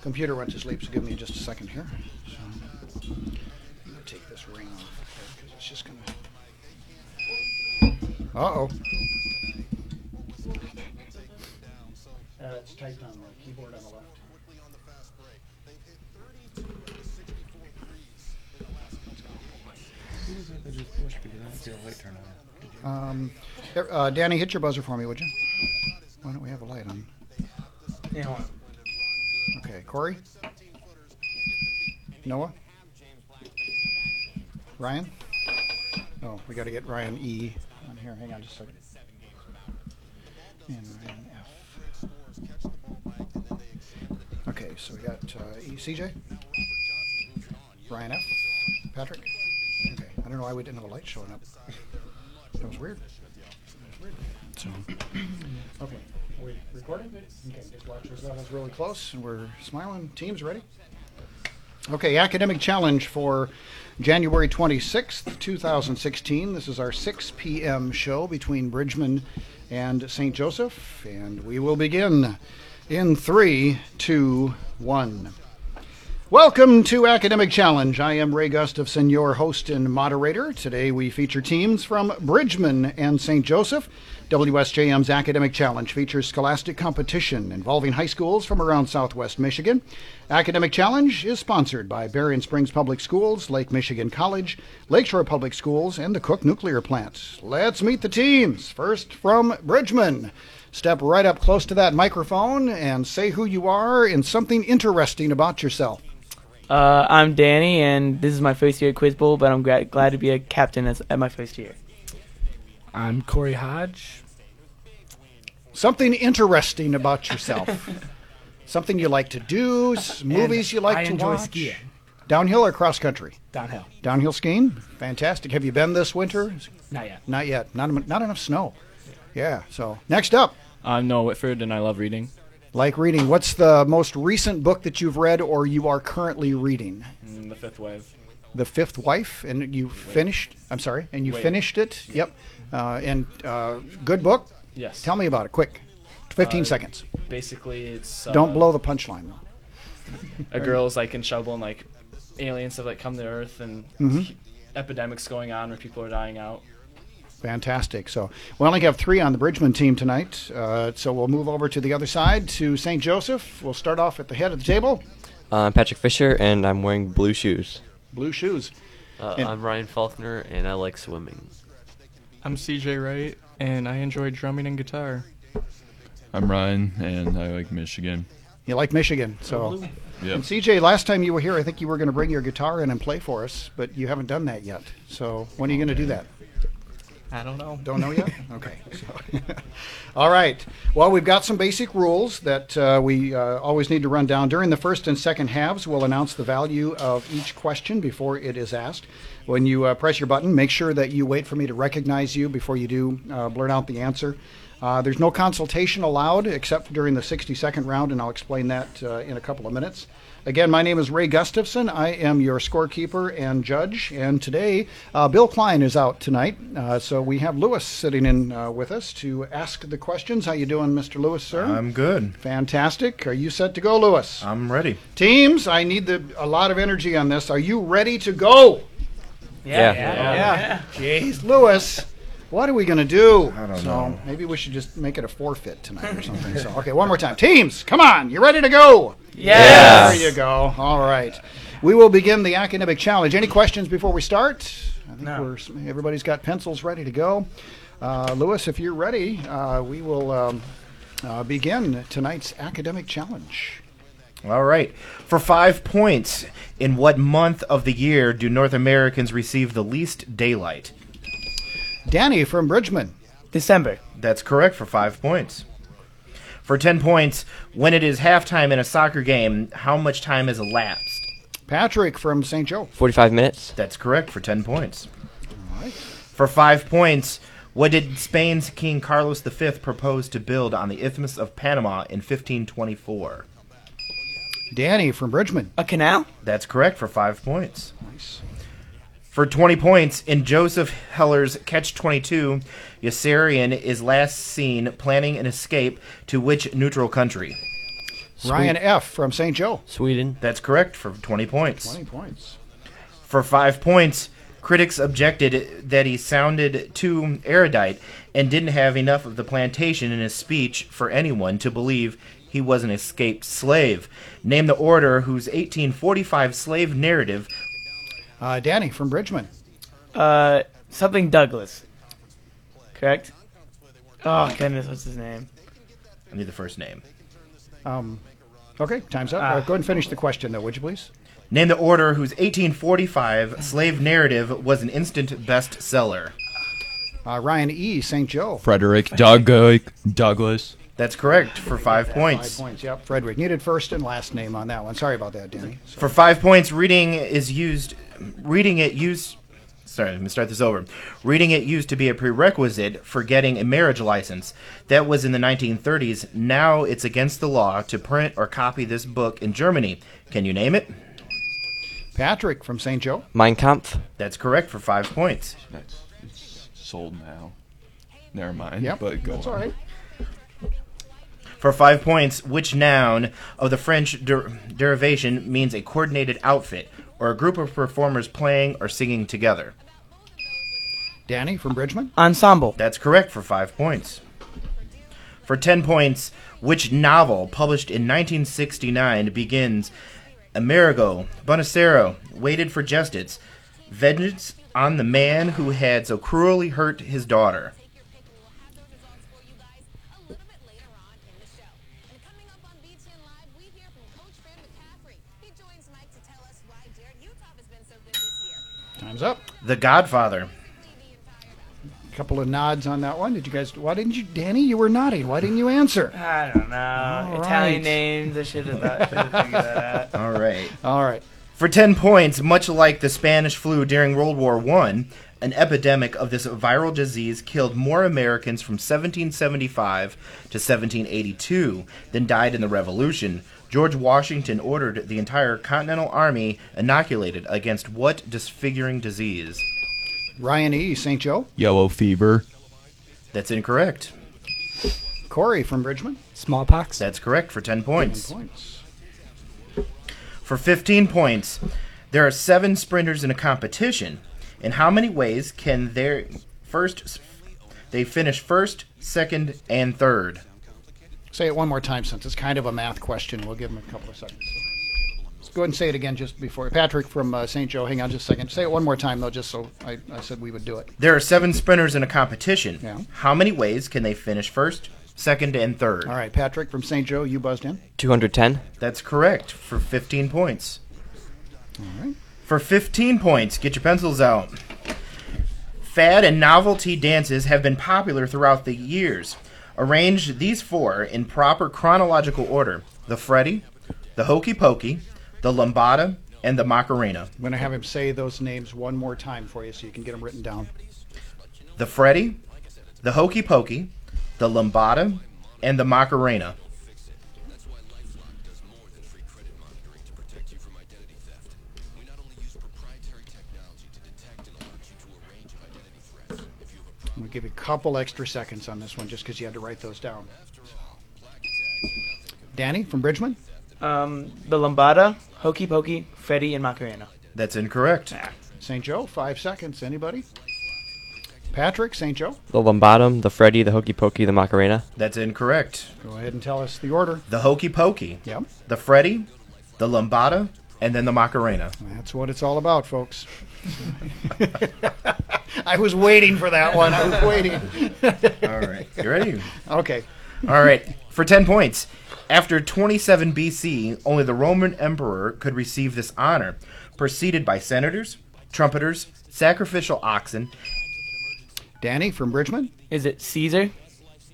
Computer went to sleep, so give me just a second here. So, I'm going to take this ring off because it's just going to... Uh-oh. It's typed on the keyboard on the left. Danny, hit your buzzer for me, would you? Why don't we have a light on? Yeah, hold on. Okay, Corey? Noah? Ryan? Oh, we got to get Ryan E on here. Hang on just a second. And Ryan F. Okay, so we got E. CJ? Ryan F. Patrick? Okay, I don't know why we didn't have a light showing up. That was weird. So, okay, are we recording? Okay, just watch ourselves really close, and we're smiling. Teams ready? Okay, academic challenge for January 26th, 2016. This is our 6 p.m. show between Bridgman and St. Joseph, and we will begin in 3, 2, 1. Welcome to Academic Challenge. I am Ray Gustafson, your host and moderator. Today we feature teams from Bridgman and St. Joseph. WSJM's Academic Challenge features scholastic competition involving high schools from around Southwest Michigan. Academic Challenge is sponsored by Berrien Springs Public Schools, Lake Michigan College, Lakeshore Public Schools, and the Cook Nuclear Plant. Let's meet the teams. First from Bridgman. Step right up close to that microphone and say who you are and something interesting about yourself. I'm Danny, and this is my first year at Quiz Bowl, but I'm glad to be a captain at my first year. I'm Corey Hodge. Something interesting about yourself. Something you like to do, movies you like to watch. I enjoy skiing. Downhill or cross country? Downhill. Downhill skiing? Fantastic. Have you been this winter? Not yet. Not yet. Not enough snow. Yeah, so next up. I'm Noah Whitford, and I love reading. Like reading. What's the most recent book that you've read or you are currently reading? The Fifth Wave. The Fifth Wife, and you finished? I'm sorry, and you finished it? Yep. Good book? Yes. Tell me about it, quick. 15 seconds. Basically, it's... Don't blow the punchline, though. A girl's, in trouble, and, aliens have, come to Earth, and epidemics going on where people are dying out. Fantastic. So we only have 3 on the Bridgman team tonight, so we'll move over to the other side, to St. Joseph. We'll start off at the head of the table. I'm Patrick Fisher, and I'm wearing blue shoes. Blue shoes. I'm Ryan Faulkner, and I like swimming. I'm CJ Wright, and I enjoy drumming and guitar. I'm Ryan, and I like Michigan. You like Michigan, so. Yep. And CJ, last time you were here, I think you were going to bring your guitar in and play for us, but you haven't done that yet. So when are you going to do that? I don't know. Don't know yet? Okay. So, all right. Well, we've got some basic rules that we always need to run down. During the first and second halves, we'll announce the value of each question before it is asked. When you press your button, make sure that you wait for me to recognize you before you do blurt out the answer. There's no consultation allowed except during the 60-second round, and I'll explain that in a couple of minutes. Again, my name is Ray Gustafson. I am your scorekeeper and judge, and today Bill Klein is out tonight, so we have Lewis sitting in with us to ask the questions. How you doing, Mr. Lewis, sir? I'm good. Fantastic. Are you set to go, Lewis? I'm ready. Teams, I need a lot of energy on this. Are you ready to go? Yeah. Jeez, Lewis. What are we going to do? I don't know. Maybe we should just make it a forfeit tonight or something. So, okay, one more time. Teams, come on. You ready to go? Yes. There you go. All right. We will begin the academic challenge. Any questions before we start? I think everybody's got pencils ready to go. Lewis, if you're ready, we will begin tonight's academic challenge. All right. For 5 points, in what month of the year do North Americans receive the least daylight? Danny from Bridgman. December. That's correct, for 5 points. For 10 points, when it is halftime in a soccer game, how much time has elapsed? Patrick from St. Joe. 45 minutes. That's correct, for 10 points. All right. For 5 points, what did Spain's King Carlos V propose to build on the Isthmus of Panama in 1524? Danny from Bridgman. A canal? That's correct, for 5 points. Nice. For 20 points, in Joseph Heller's Catch-22, Yossarian is last seen planning an escape to which neutral country? Ryan F. from St. Joe. Sweden. That's correct for 20 points. 20 points. For 5 points, critics objected that he sounded too erudite and didn't have enough of the plantation in his speech for anyone to believe he was an escaped slave. Name the order whose 1845 slave narrative. Danny from Bridgman. Something Douglas. Correct? Oh, goodness, what's his name? I need the first name. Okay, time's up. Go ahead and finish the question, though, would you please? Name the order whose 1845 slave narrative was an instant bestseller. Ryan E., St. Joe. Frederick Douglass. That's correct for 5 points. 5 points, yep. Frederick. Needed first and last name on that one. Sorry about that, Danny. For 5 points, Reading it used to be a prerequisite for getting a marriage license. That was in the 1930s. Now it's against the law to print or copy this book in Germany. Can you name it? Patrick from St. Joe. Mein Kampf. That's correct for 5 points. It's sold now. Never mind. Yep, but go that's on. all right. For 5 points, which noun of the French derivation means a coordinated outfit or a group of performers playing or singing together? Danny from Bridgman. Ensemble. That's correct for 5 points. For 10 points, which novel published in 1969 begins Amerigo Bonacero waited for justice, vengeance on the man who had so cruelly hurt his daughter? Time's up. The Godfather. A couple of nods on that one. Why didn't you, Danny? You were nodding. Why didn't you answer? I don't know. All Italian right. names. I should have figured that out. All right. All right. For 10 points, much like the Spanish flu during World War I, an epidemic of this viral disease killed more Americans from 1775 to 1782 than died in the Revolution. George Washington ordered the entire Continental Army inoculated against what disfiguring disease? Ryan E., St. Joe. Yellow fever. That's incorrect. Corey from Bridgman. Smallpox. That's correct for 10 10 points. points. For 15 points, there are 7 sprinters in a competition. In how many ways can they finish first, second, and third? Say it one more time since it's kind of a math question. We'll give him a couple of seconds. Let's go ahead and say it again just before. Patrick from St. Joe, hang on just a second. Say it one more time, though, just so I said we would do it. There are 7 sprinters in a competition. Yeah. How many ways can they finish first, second, and third? All right, Patrick from St. Joe, you buzzed in. 210. That's correct for 15 points. All right. For 15 points, get your pencils out. Fad and novelty dances have been popular throughout the years. Arrange these 4 in proper chronological order. The Freddy, the Hokey Pokey, the Lambada, and the Macarena. I'm going to have him say those names one more time for you so you can get them written down. The Freddy, the Hokey Pokey, the Lambada, and the Macarena. I'm going to give you a couple extra seconds on this one just because you had to write those down. Danny from Bridgman. The Lambada, Hokey Pokey, Freddy, and Macarena. That's incorrect. St. Joe, 5 seconds. Anybody? Patrick, St. Joe. The Lombardum, the Freddy, the Hokey Pokey, the Macarena. That's incorrect. Go ahead and tell us the order. The Hokey Pokey, Yep. the Freddy, the Lambada, and then the Macarena. That's what it's all about, folks. I was waiting for that one. I was waiting. All right. You ready? Okay. All right. For 10 points. After 27 BC, only the Roman emperor could receive this honor, preceded by senators, trumpeters, sacrificial oxen. Danny from Bridgman. Is it Caesar?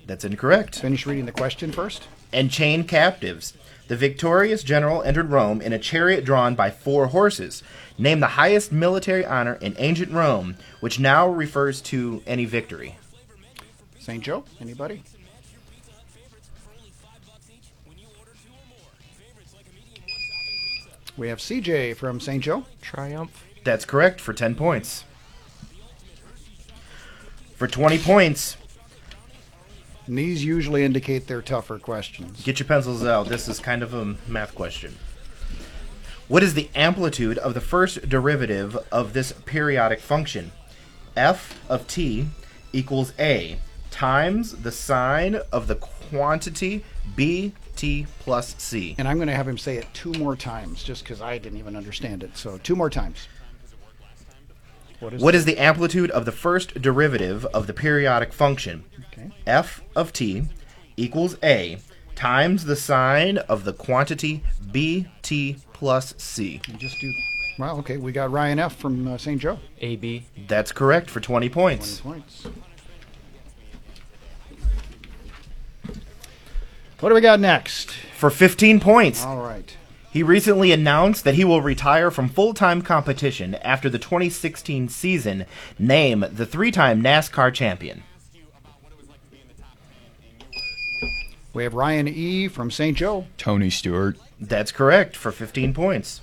That's incorrect. Finish reading the question first. And chained captives. The victorious general entered Rome in a chariot drawn by 4 horses. Name the highest military honor in ancient Rome, which now refers to any victory. St. Joe, anybody? We have CJ from St. Joe. Triumph. That's correct for 10 points. For 20 points, And these usually indicate they're tougher questions. Get your pencils out. This is kind of a math question. What is the amplitude of the first derivative of this periodic function? F of t equals a times the sine of the quantity b t plus c. And I'm going to have him say it 2 more times, just because I didn't even understand it. So 2 more times. What is the amplitude of the first derivative of the periodic function? Okay. F of t equals a times the sine of the quantity bt plus c. You just do. Well, okay. We got Ryan F. from St. Joe. AB. That's correct for 20 points. 20 points. What do we got next? For 15 points, All right. he recently announced that he will retire from full-time competition after the 2016 season. Name the 3-time NASCAR champion. We have Ryan E. from St. Joe. Tony Stewart. That's correct for 15 points.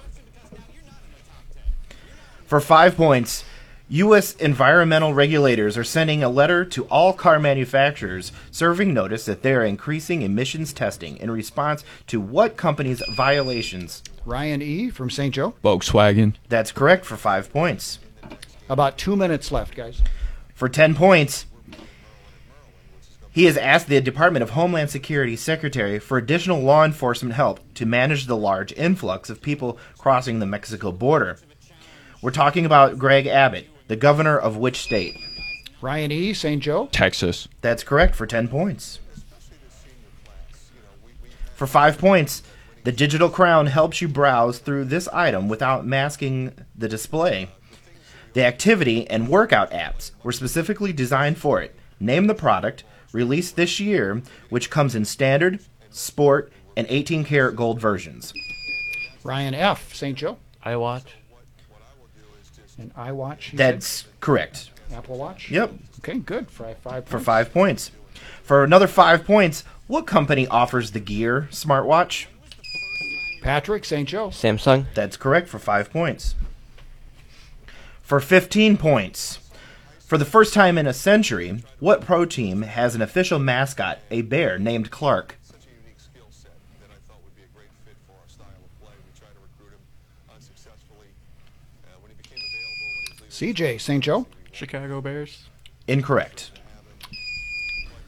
For 5 points, U.S. environmental regulators are sending a letter to all car manufacturers serving notice that they are increasing emissions testing in response to what company's violations? Ryan E. from St. Joe. Volkswagen. That's correct for 5 points. About 2 minutes left, guys. For 10 points, he has asked the Department of Homeland Security Secretary for additional law enforcement help to manage the large influx of people crossing the Mexico border. We're talking about Greg Abbott, the governor of which state? Ryan E., St. Joe. Texas. That's correct for 10 points. For 5 points, the Digital Crown helps you browse through this item without masking the display. The activity and workout apps were specifically designed for it. Name the product, released this year, which comes in standard, sport, and 18-karat gold versions. Ryan F., St. Joe. iWatch. And iWatch. you That's correct. said? Apple Watch. Yep, Okay, good. For 5 points. for 5 points. For another 5 points, what company offers the Gear smartwatch? Patrick, St. Joe. Samsung. That's correct for 5 points. For 15 points. For the first time in a century, what pro team has an official mascot, a bear named Clark? CJ, St. Joe. Chicago Bears. Incorrect.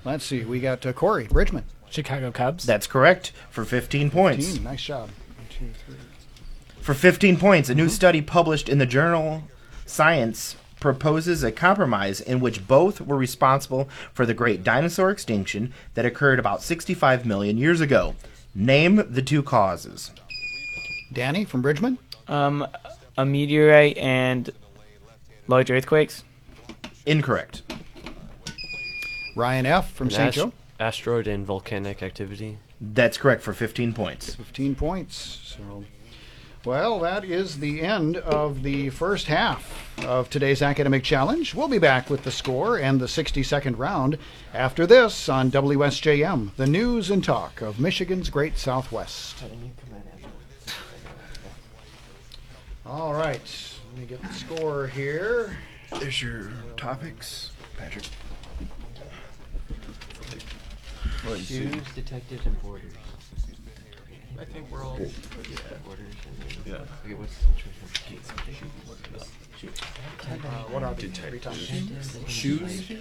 Let's see. We got Corey Bridgman. Chicago Cubs. That's correct for 15 points. Team, nice job. 1, 2, 3. For 15 points, a new study published in the journal Science proposes a compromise in which both were responsible for the great dinosaur extinction that occurred about 65 million years ago. Name the 2 causes. Danny from Bridgman. A meteorite and large earthquakes. Incorrect. Ryan F. from St. Joe. Asteroid and volcanic activity. That's correct for 15 points. 15 points. So, well, that is the end of the first half of today's academic challenge. We'll be back with the score and the 60-second round after this on WSJM, the news and talk of Michigan's Great Southwest. All right, let me get the score here. There's your topics, Patrick. Shoes, detectives, and borders. I think we're all. Borders. Yeah. Okay, what's the situation? What are they every time? Shoes.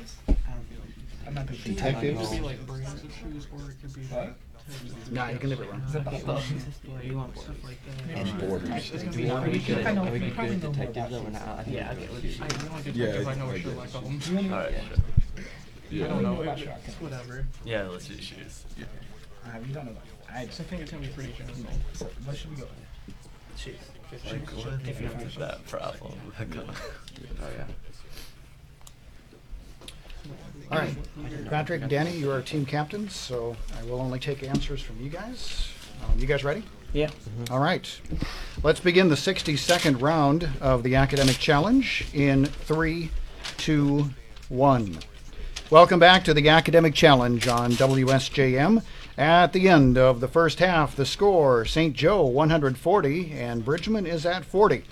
Detectives? It could be like brands of shoes, or it could be like. Nah, you can leave it run. You want stuff like that. And borders. Are we good at detectives though? We're not. Yeah, I want detectives. Yeah, I know I a shoe guess. like them. Alright. I don't know. It's whatever. Yeah, let's do shoes. I think it's gonna be pretty general. What should we go? Shoes. If you have that problem. Oh yeah. All right, Patrick and Danny, you are team captains, so I will only take answers from you guys. You guys ready? Yeah. All right. Let's begin the 60-second round of the academic challenge in 3, 2, 1. Welcome back to the academic challenge on WSJM. At the end of the first half, the score, St. Joe 140 and Bridgman is at 40.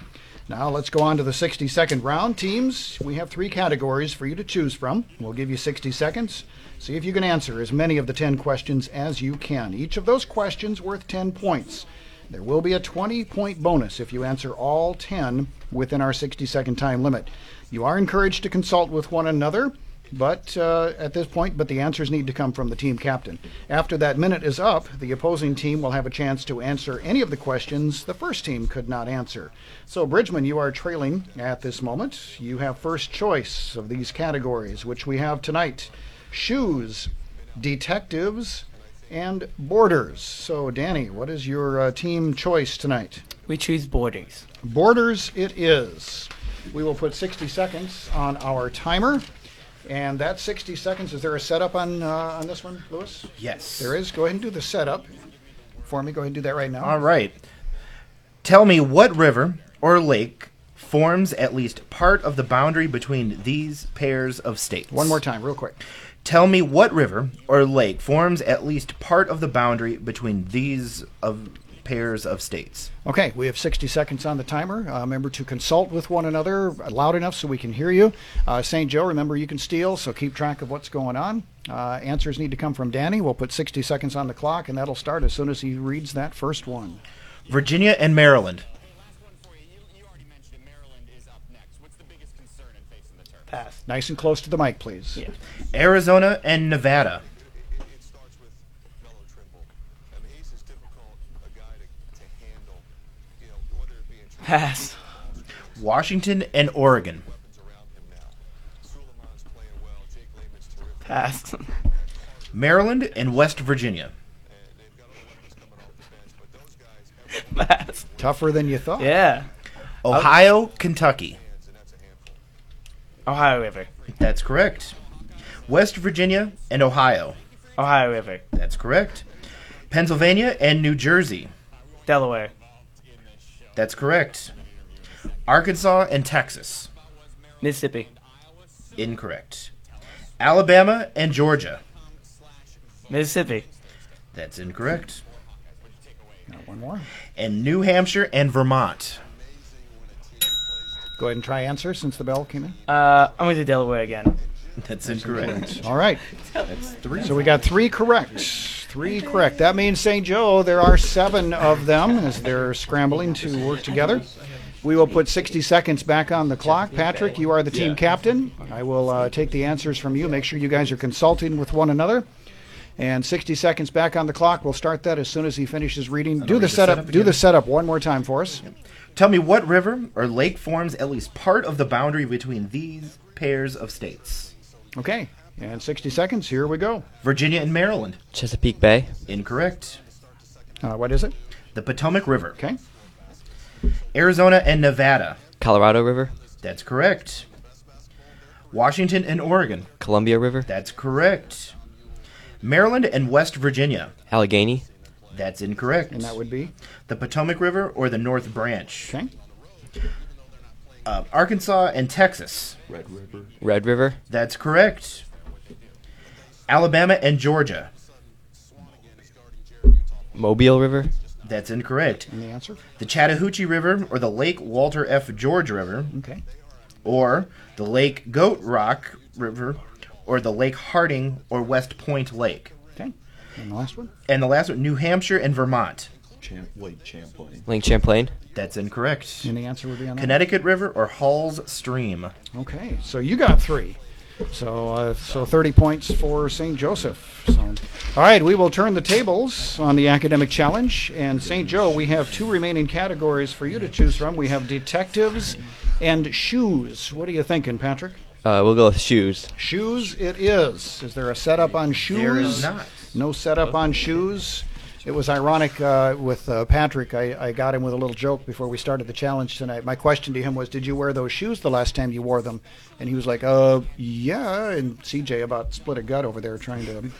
Now let's go on to the 60-second round. Teams, we have 3 categories for you to choose from. We'll give you 60 seconds. See if you can answer as many of the 10 questions as you can. Each of those questions worth 10 points. There will be a 20-point bonus if you answer all 10 within our 60-second time limit. You are encouraged to consult with one another, but at this point, the answers need to come from the team captain. After that minute is up, the opposing team will have a chance to answer any of the questions the first team could not answer. So, Bridgman, you are trailing at this moment. You have first choice of these categories, which we have tonight: shoes, detectives, and borders. So, Danny, what is your team choice tonight? We choose borders. Borders it is. We will put 60 seconds on our timer. And that 60 seconds, is there a setup on this one, Lewis? Yes. There is. Go ahead and do the setup for me. Go ahead and do that right now. All right. Tell me what river or lake forms at least part of the boundary between these pairs of states. One more time, real quick. Tell me what river or lake forms at least part of the boundary between these pairs of states. Okay, we have 60 seconds on the timer. Remember to consult with one another loud enough so we can hear you. St. Joe, remember you can steal, so keep track of what's going on. Answers need to come from Danny. We'll put 60 seconds on the clock, and that'll start as soon as he reads that first one. Virginia and Maryland. Pass. Nice and close to the mic, please. Yeah. Arizona and Nevada. Pass. Washington and Oregon. Pass. Maryland and West Virginia. Pass. Tougher than you thought. Yeah. Ohio, Kentucky. Ohio River. That's correct. West Virginia and Ohio. Ohio River. That's correct. Pennsylvania and New Jersey. Delaware. That's correct. Arkansas and Texas. Mississippi. Incorrect. Alabama and Georgia. Mississippi. That's incorrect. Got one more. And New Hampshire and Vermont. Go ahead and try answer since the bell came in. I'm going to do Delaware again. That's incorrect. All right. So we got 3 correct. 3 correct. That means, St. Joe, there are 7 of them as they're scrambling to work together. We will put 60 seconds back on the clock. Patrick, you are the team captain. I will take the answers from you. Make sure you guys are consulting with one another. And 60 seconds back on the clock. We'll start that as soon as he finishes reading. Do the setup. Do the setup one more time for us. Tell me what river or lake forms at least part of the boundary between these pairs of states. Okay. And 60 seconds. Here we go. Virginia and Maryland. Chesapeake Bay. Incorrect. What is it? The Potomac River. Okay. Arizona and Nevada. Colorado River. That's correct. Washington and Oregon. Columbia River. That's correct. Maryland and West Virginia. Allegheny. That's incorrect. And that would be? The Potomac River or the North Branch. Okay. Arkansas and Texas. Red River. That's correct. Alabama and Georgia. Mobile River. That's incorrect. And the answer? The Chattahoochee River or the Lake Walter F. George River. Okay. Or the Lake Goat Rock River or the Lake Harding or West Point Lake. Okay. And the last one? And the last one, New Hampshire and Vermont. Lake Champlain. Lake Champlain. That's incorrect. And the answer would be on that? Connecticut River or Hall's Stream. Okay, so you got 3. So 30 points for St. Joseph. So, all right, we will turn the tables on the academic challenge. And St. Joe, we have 2 remaining categories for you to choose from. We have detectives and shoes. What are you thinking, Patrick? We'll go with shoes. Shoes it is. Is there a setup on shoes? There is not. No setup on shoes. It was ironic with Patrick. I got him with a little joke before we started the challenge tonight. My question to him was, did you wear those shoes the last time you wore them? And he was like, yeah. And CJ about split a gut over there trying to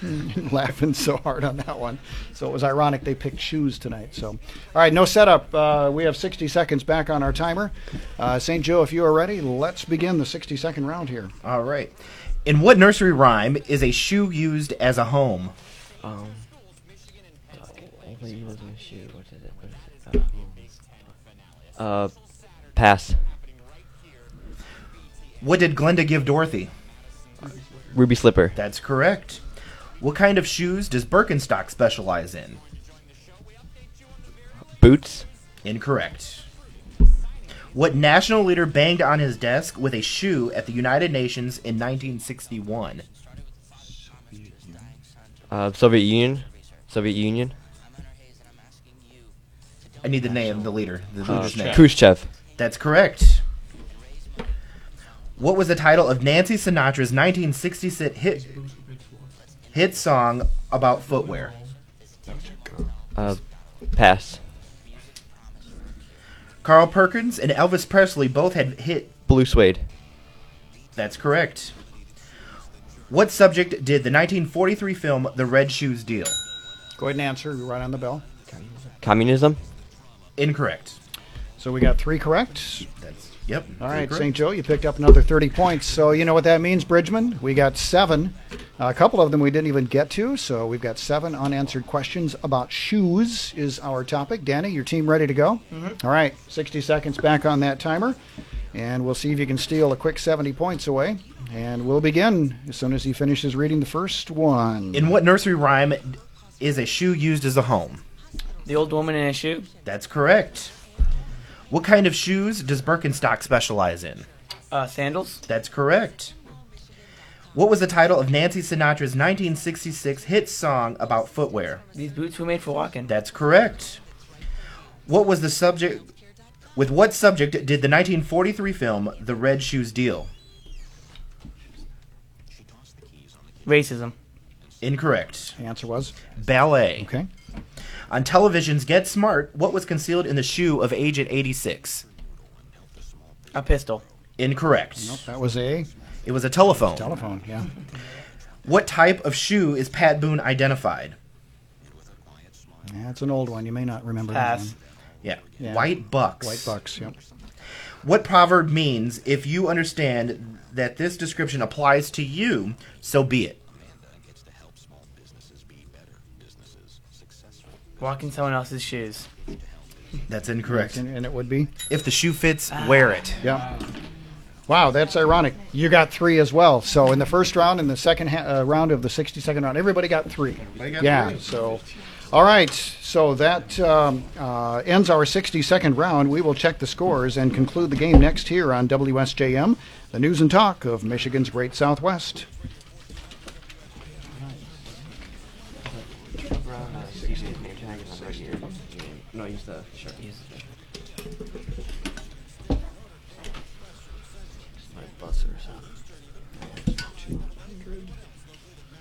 laughing so hard on that one. So it was ironic they picked shoes tonight. So, all right, no setup. We have 60 seconds back on our timer. St. Joe, if you are ready, let's begin the 60-second round here. All right. In what nursery rhyme is a shoe used as a home? Pass. What did Glenda give Dorothy? Ruby slipper. That's correct. What kind of shoes does Birkenstock specialize in? Boots. Incorrect. What national leader banged on his desk with a shoe at the United Nations in 1961? Soviet Union. Soviet Union. I need the name, the leader. The leader's name. Khrushchev. That's correct. What was the title of Nancy Sinatra's 1966 hit song about footwear? Pass. Carl Perkins and Elvis Presley both had hit. Blue suede. That's correct. What subject did the 1943 film The Red Shoes deal? Go ahead and answer. You're right on the bell. Communism. Incorrect. So we got 3 correct. Yep. All right, correct. St. Joe, you picked up another 30 points. So you know what that means, Bridgman? We got 7. A couple of them we didn't even get to, so we've got 7 unanswered questions about shoes is our topic. Danny, your team ready to go? Mm-hmm. All right, 60 seconds back on that timer, and we'll see if you can steal a quick 70 points away. And we'll begin as soon as he finishes reading the first one. In what nursery rhyme is a shoe used as a home? The Old Woman in a Shoe. That's correct. What kind of shoes does Birkenstock specialize in? Sandals. That's correct. What was the title of Nancy Sinatra's 1966 hit song about footwear? These boots were made for walking. That's correct. What was the subject? With what subject did the 1943 film The Red Shoes deal? Racism. Incorrect. The answer was? Ballet. Okay. On television's Get Smart, what was concealed in the shoe of Agent 86? A pistol. Incorrect. Nope, that was a It was a telephone. telephone, yeah. What type of shoe is Pat Boone identified? That's an old one. You may not remember Pass. that one. Yeah. Yeah. White bucks. White bucks, yep. What proverb means, if you understand that this description applies to you, so be it? Walk in someone else's shoes. That's incorrect. And it would be? If the shoe fits, wear it. Yeah. Wow, that's ironic. You got 3 as well. So in the first round and the second round of the 60-second round, everybody got 3. Yeah, so... All right, so that ends our 60-second round. We will check the scores and conclude the game next here on WSJM, the news and talk of Michigan's Great Southwest. No, use the shirt. My bus or something.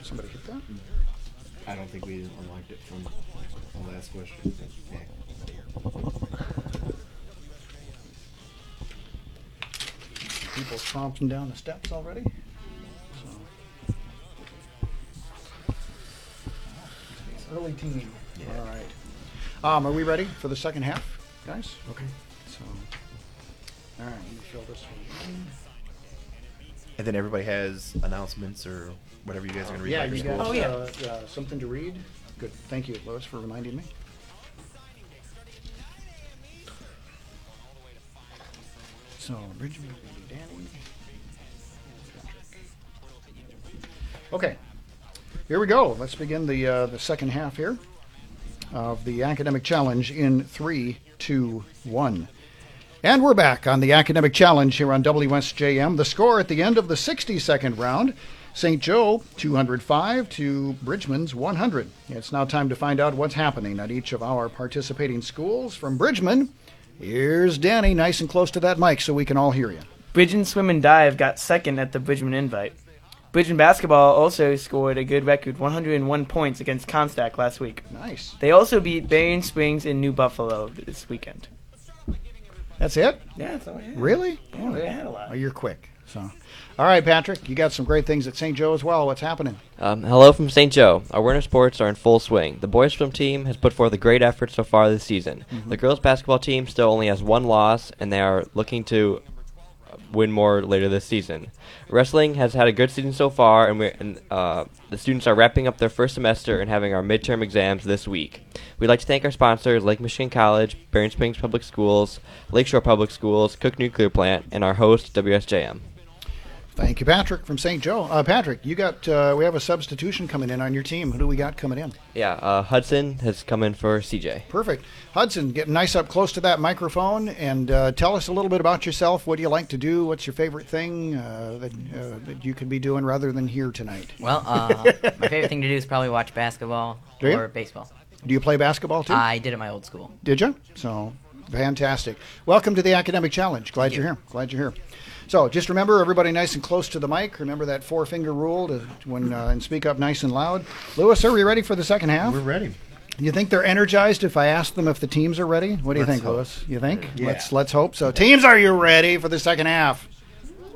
Somebody hit that? I don't think we unlocked it from the last question. People tromping down the steps already. So. Early team. Yeah. All right. Are we ready for the second half, guys? Okay. So, all right, let me fill this one. And then everybody has announcements or whatever you guys are going to read. Yeah, about you your guys schools. something to read? Good. Thank you, Lois, for reminding me. So, Bridgman, Danny. Okay, here we go. Let's begin the second half here of the Academic Challenge in 3, 2, 1. And we're back on the Academic Challenge here on WSJM. The score at the end of the 60-second round, St. Joe 205 to Bridgman's 100. It's now time to find out what's happening at each of our participating schools. From Bridgman, here's Danny, nice and close to that mic so we can all hear you. Bridgman Swim and Dive got second at the Bridgman Invite. Bridgman Basketball also scored a good record, 101 points against Comstock last week. Nice. They also beat Berrien Springs and New Buffalo this weekend. That's it? Yeah, that's all I had. Really? Yeah, they had a lot. Oh, you're quick. So, all right, Patrick, you got some great things at St. Joe as well. What's happening? Hello from St. Joe. Our winter sports are in full swing. The boys swim team has put forth a great effort so far this season. The girls basketball team still only has 1 loss, and they are looking to win more later this season. Wrestling has had a good season so far, and the students are wrapping up their first semester and having our midterm exams this week. We'd like to thank our sponsors, Lake Michigan College, Barron Springs Public Schools, Lakeshore Public Schools, Cook Nuclear Plant, and our host, WSJM. Thank you, Patrick from St. Joe. Patrick, you got we have a substitution coming in on your team. Who do we got coming in? Yeah, Hudson has come in for CJ. Perfect. Hudson, get nice up close to that microphone and tell us a little bit about yourself. What do you like to do? What's your favorite thing that you could be doing rather than here tonight? Well, my favorite thing to do is probably watch basketball or baseball. Do you play basketball too? I did at my old school. Did you? So, fantastic. Welcome to the Academic Challenge. Glad you're here. So, just remember, everybody nice and close to the mic. Remember that 4-finger rule and speak up nice and loud. Lewis, are we ready for the second half? We're ready. You think they're energized if I ask them if the teams are ready? What do you think, Lewis? You think? Yeah. Let's hope so. Teams, are you ready for the second half?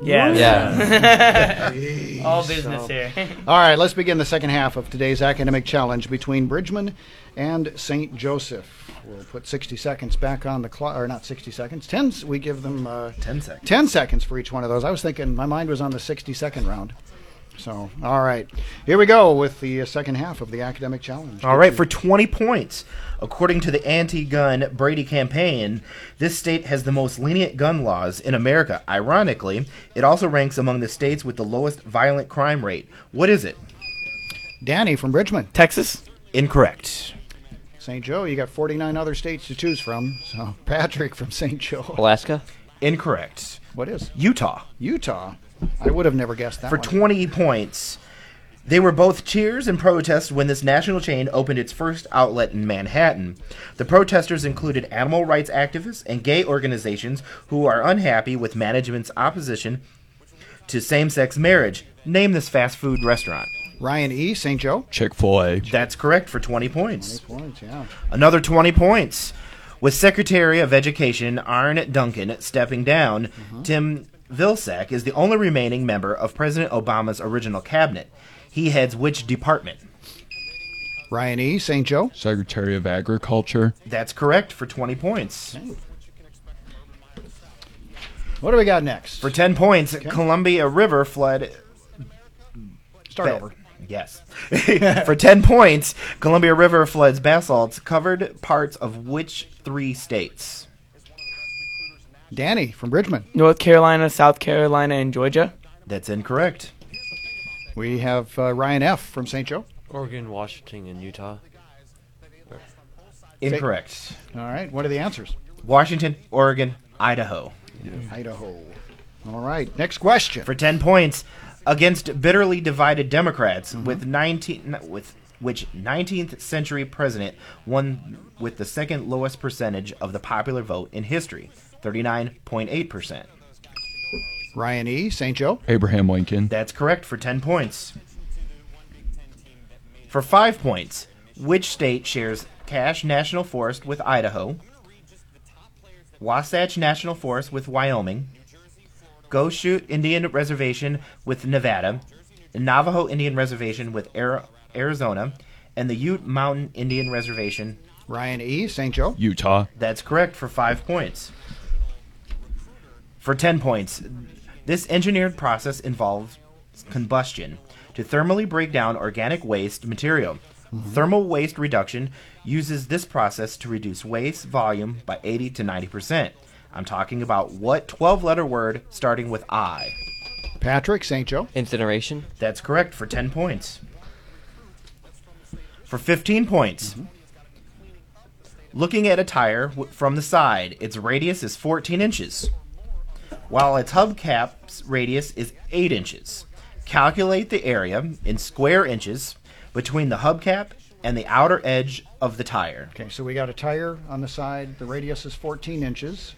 Yes. Yeah. All business here. All right, let's begin the second half of today's academic challenge between Bridgman and St. Joseph. We'll put 60 seconds back on the clock, or not 60 seconds, 10. We give them 10 seconds. 10 seconds for each one of those. I was thinking, my mind was on the 60-second round. So, all right. Here we go with the second half of the academic challenge. All right, for 20 points. According to the anti-gun Brady campaign, this state has the most lenient gun laws in America. Ironically, it also ranks among the states with the lowest violent crime rate. What is it? Danny from Bridgman. Texas? Incorrect. St. Joe, you got 49 other states to choose from. So, Patrick from St. Joe. Alaska? Incorrect. What is? Utah. Utah. I would have never guessed that For one. 20 points. They were both cheers and protests when this national chain opened its first outlet in Manhattan. The protesters included animal rights activists and gay organizations who are unhappy with management's opposition to same-sex marriage. Name this fast food restaurant. Ryan E., St. Joe. Chick-fil-A. That's correct for 20 points. 20 points, yeah. Another 20 points. With Secretary of Education Arne Duncan stepping down, Tim Vilsack is the only remaining member of President Obama's original cabinet. He heads which department? Ryan E., St. Joe. Secretary of Agriculture. That's correct for 20 points. What do we got next? For 10 points, Columbia River flood... Start over. Yes. For 10 points, Columbia River floods basalts covered parts of which 3 states? Danny from Bridgman. North Carolina, South Carolina, and Georgia? That's incorrect. We have Ryan F. from St. Joe. Oregon, Washington, and Utah. Incorrect. All right, what are the answers? Washington, Oregon, Idaho. Idaho. All right, next question. For 10 points, against bitterly divided Democrats, which 19th century president won with the second lowest percentage of the popular vote in history, 39.8%. Ryan E., St. Joe. Abraham Lincoln. That's correct for 10 points. For 5 points, which state shares Cache National Forest with Idaho, Wasatch National Forest with Wyoming, Goshute Indian Reservation with Nevada, Navajo Indian Reservation with Arizona, and the Ute Mountain Indian Reservation? Ryan E., St. Joe. Utah. That's correct for 5 points. For 10 points, this engineered process involves combustion to thermally break down organic waste material. Thermal waste reduction uses this process to reduce waste volume by 80 to 90%. I'm talking about what 12-letter word starting with I? Patrick, St. Joe. Incineration. That's correct for 10 points. For 15 points, looking at a tire from the side, its radius is 14 inches, while its hubcap's radius is 8 inches. Calculate the area in square inches between the hubcap and the outer edge of the tire. Okay, so we got a tire on the side. The radius is 14 inches.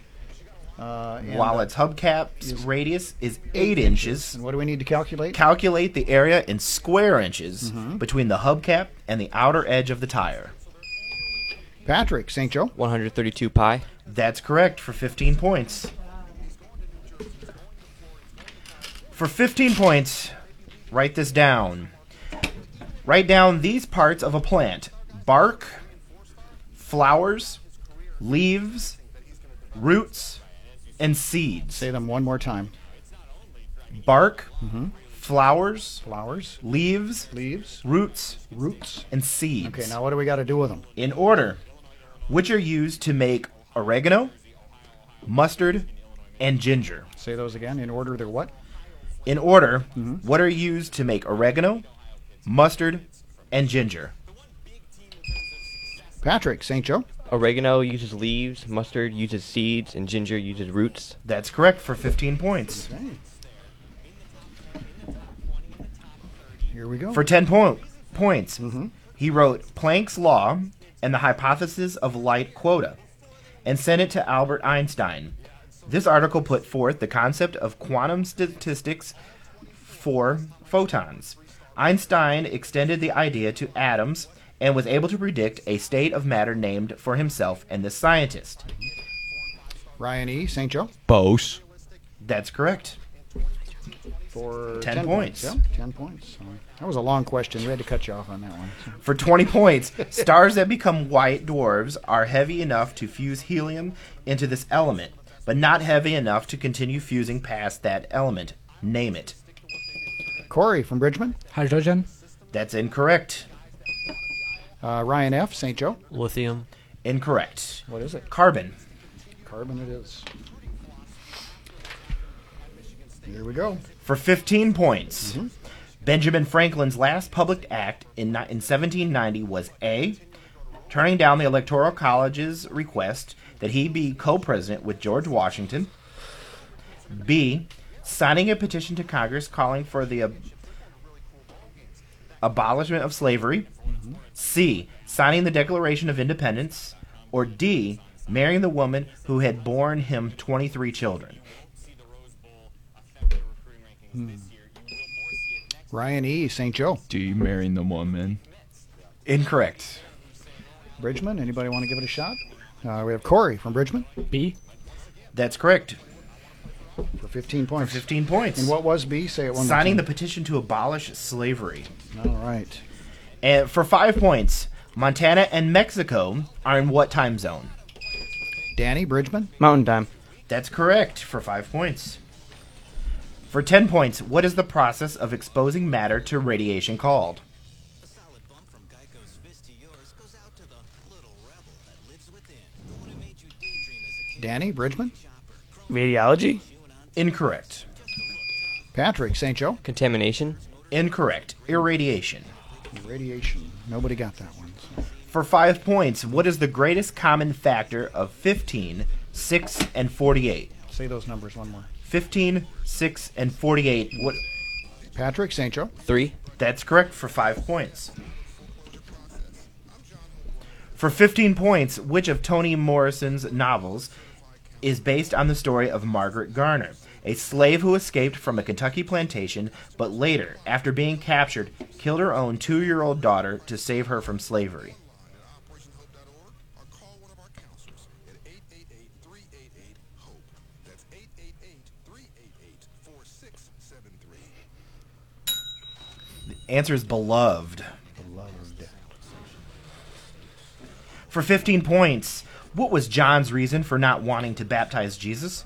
While its hubcap's radius is 8 inches. And what do we need to calculate? Calculate the area in square inches between the hubcap and the outer edge of the tire. Patrick, St. Joe. 132 pi. That's correct for 15 points. For 15 points, write this down. Write down these parts of a plant: bark, flowers, leaves, roots, and seeds. Say them one more time. Bark, flowers, Flowers, leaves, leaves, roots, roots. and seeds. Okay, now what do we got to do with them? In order, which are used to make oregano, mustard, and ginger. Say those again. In order, they're what? In order, what are used to make oregano, mustard, and ginger? Patrick, St. Joe. Oregano uses leaves, mustard uses seeds, and ginger uses roots. That's correct for 15 points. Okay. Here we go. For 10 points, he wrote Planck's Law and the Hypothesis of Light Quota and sent it to Albert Einstein. This article put forth the concept of quantum statistics for photons. Einstein extended the idea to atoms and was able to predict a state of matter named for himself and this scientist. Ryan E., St. Joe. Bose. That's correct. For 10 points. Yeah, 10 points. So that was a long question. We had to cut you off on that one. So. For 20 points, stars that become white dwarfs are heavy enough to fuse helium into this element, but not heavy enough to continue fusing past that element. Name it. Corey from Bridgman. Hydrogen. That's incorrect. Ryan F., St. Joe. Lithium. Incorrect. What is it? Carbon. Carbon it is. Here we go. For 15 points, Benjamin Franklin's last public act in 1790 was A, turning down the Electoral College's request that he be co-president with George Washington, B, signing a petition to Congress calling for the abolishment of slavery, C, signing the Declaration of Independence, or D, marrying the woman who had borne him 23 children. Ryan E., St. Joe. D, marrying the woman. Incorrect. Bridgman. Anybody want to give it a shot? We have Corey from Bridgman B. That's correct. for 15 For points. 15 points. And what was B? Say it one Signing the more time. petition to abolish slavery. All right. And for 5 points, Montana and Mexico are in what time zone? Danny Bridgman. Mountain Time. That's correct for 5 points. For 10 points, what is the process of exposing matter to radiation called? Danny Bridgman. Radiology. Incorrect. Patrick St. Joe. Contamination. Incorrect. Irradiation. Radiation. Nobody got that one. So. For 5 points, what is the greatest common factor of 15, 6, and 48? Say those numbers one more. 15, 6, and 48. What? Patrick St. Joe. 3. That's correct for 5 points. For 15 points, which of Toni Morrison's novels is based on the story of Margaret Garner, a slave who escaped from a Kentucky plantation, but later, after being captured, killed her own 2-year-old daughter to save her from slavery? The answer is Beloved. For 15 points, what was John's reason for not wanting to baptize Jesus?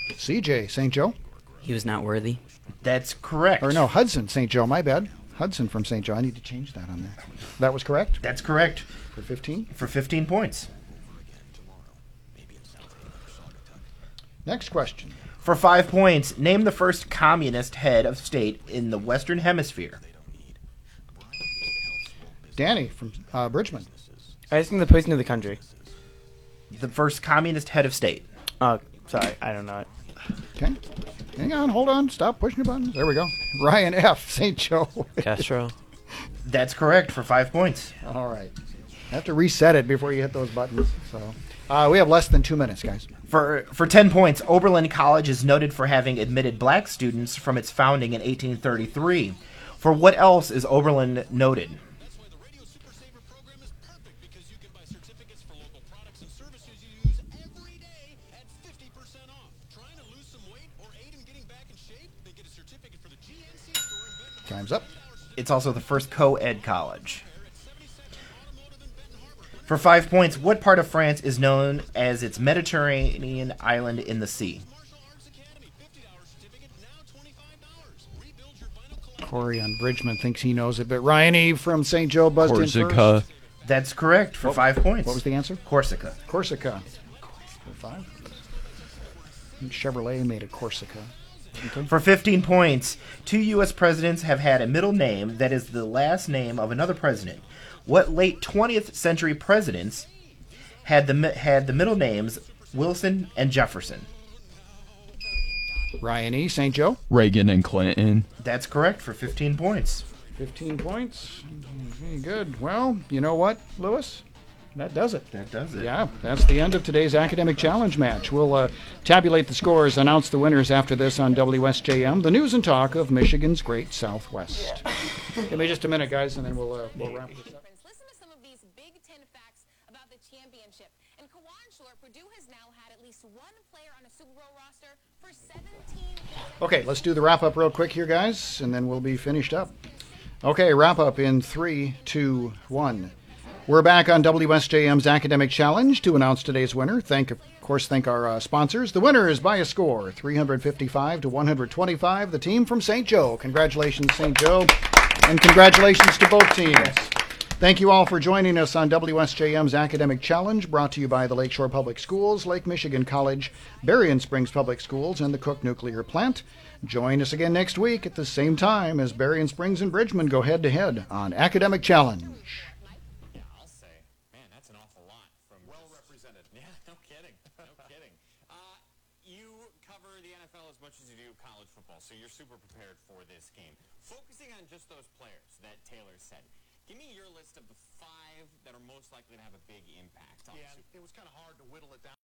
CJ St. Joe. He was not worthy. That's correct. Or no, Hudson St. Joe. My bad. Hudson from St. Joe. I need to change that on there. That was correct That's correct for 15. for 15 points. Next question. For 5 points, name the first communist head of state in the Western Hemisphere. Danny from Bridgman. I think the president of the country. The first communist head of state. Oh, sorry, I don't know it. Okay. Hang on. Hold on. Stop pushing your buttons. There we go. Ryan F. St. Joe. Castro. That's correct for 5 points. All right. I have to reset it before you hit those buttons. So we have less than 2 minutes, guys. For 10 points, Oberlin College is noted for having admitted black students from its founding in 1833. For what else is Oberlin noted? Time's up. It's also the first co-ed college. For 5 points, what part of France is known as its Mediterranean island in the sea? Corey on Bridgman thinks he knows it, but Ryan E. from St. Joe buzzed in Corsica. first. That's correct for 5 points. What was the answer? Corsica. Corsica. For 5. Chevrolet made a Corsica. Okay. For 15 points, 2 U.S. presidents have had a middle name that is the last name of another president. What late 20th century presidents had the middle names Wilson and Jefferson? Ryan E. St. Joe. Reagan and Clinton. That's correct for 15 points. 15 points. Very good. Well, you know what, Lewis? That does it. That does it. Yeah, that's the end of today's Academic Challenge match. We'll tabulate the scores, announce the winners after this on WSJM, the news and talk of Michigan's Great Southwest. Give me just a minute, guys, and then we'll wrap this up. Listen to some of these Big Ten facts about the championship. In Kawan Shore, Purdue has now had at least one player on a Super Bowl roster for 17 years. Okay, let's do the wrap-up real quick here, guys, and then we'll be finished up. Okay, wrap-up in 3, 2, 1. We're back on WSJM's Academic Challenge to announce today's winner. Of course, thank our sponsors. The winner is by a score, 355 to 125, the team from St. Joe. Congratulations, St. Joe, and congratulations to both teams. Thank you all for joining us on WSJM's Academic Challenge, brought to you by the Lakeshore Public Schools, Lake Michigan College, Berrien Springs Public Schools, and the Cook Nuclear Plant. Join us again next week at the same time as Berrien Springs and Bridgman go head-to-head on Academic Challenge. So you're super prepared for this game. Focusing on just those players that Taylor said, give me your list of the 5 that are most likely to have a big impact on the Super Bowl. It was kind of hard to whittle it down.